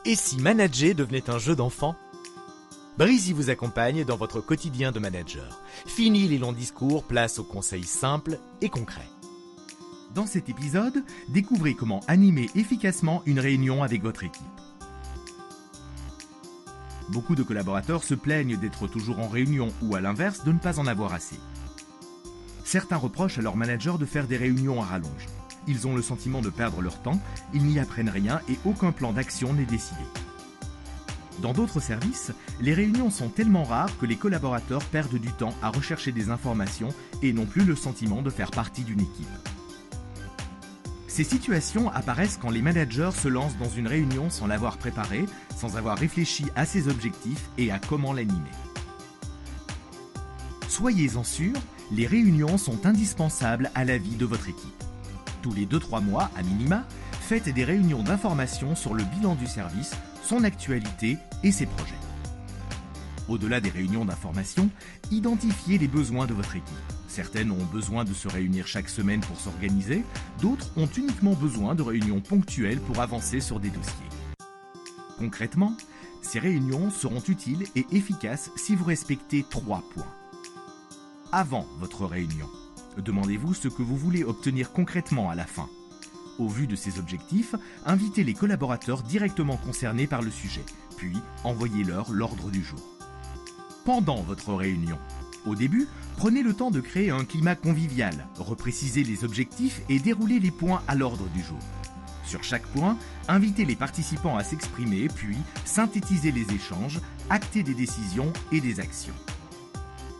Et si manager devenait un jeu d'enfant? Breezy vous accompagne dans votre quotidien de manager. Fini les longs discours, place aux conseils simples et concrets. Dans cet épisode, découvrez comment animer efficacement une réunion avec votre équipe. Beaucoup de collaborateurs se plaignent d'être toujours en réunion ou à l'inverse de ne pas en avoir assez. Certains reprochent à leur manager de faire des réunions à rallonge. Ils ont le sentiment de perdre leur temps, ils n'y apprennent rien et aucun plan d'action n'est décidé. Dans d'autres services, les réunions sont tellement rares que les collaborateurs perdent du temps à rechercher des informations et n'ont plus le sentiment de faire partie d'une équipe. Ces situations apparaissent quand les managers se lancent dans une réunion sans l'avoir préparée, sans avoir réfléchi à ses objectifs et à comment l'animer. Soyez-en sûrs, les réunions sont indispensables à la vie de votre équipe. Tous les 2-3 mois, à minima, faites des réunions d'information sur le bilan du service, son actualité et ses projets. Au-delà des réunions d'information, identifiez les besoins de votre équipe. Certaines ont besoin de se réunir chaque semaine pour s'organiser, d'autres ont uniquement besoin de réunions ponctuelles pour avancer sur des dossiers. Concrètement, ces réunions seront utiles et efficaces si vous respectez 3 points. Avant votre réunion, demandez-vous ce que vous voulez obtenir concrètement à la fin. Au vu de ces objectifs, invitez les collaborateurs directement concernés par le sujet, puis envoyez-leur l'ordre du jour. Pendant votre réunion, au début, prenez le temps de créer un climat convivial, reprécisez les objectifs et déroulez les points à l'ordre du jour. Sur chaque point, invitez les participants à s'exprimer, puis synthétisez les échanges, actez des décisions et des actions.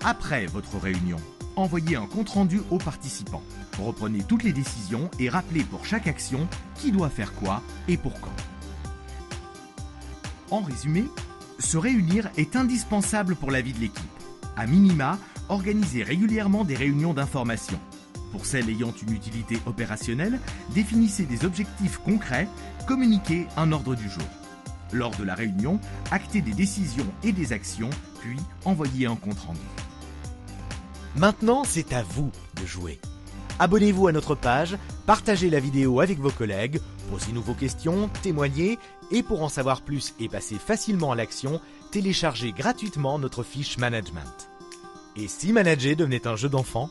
Après votre réunion, envoyez un compte-rendu aux participants. Reprenez toutes les décisions et rappelez pour chaque action qui doit faire quoi et pour quand. En résumé, se réunir est indispensable pour la vie de l'équipe. À minima, organisez régulièrement des réunions d'information. Pour celles ayant une utilité opérationnelle, définissez des objectifs concrets, communiquez un ordre du jour. Lors de la réunion, actez des décisions et des actions, puis envoyez un compte-rendu. Maintenant, c'est à vous de jouer. Abonnez-vous à notre page, partagez la vidéo avec vos collègues, posez-nous vos questions, témoignez et pour en savoir plus et passer facilement à l'action, téléchargez gratuitement notre fiche management. Et si manager devenait un jeu d'enfant ?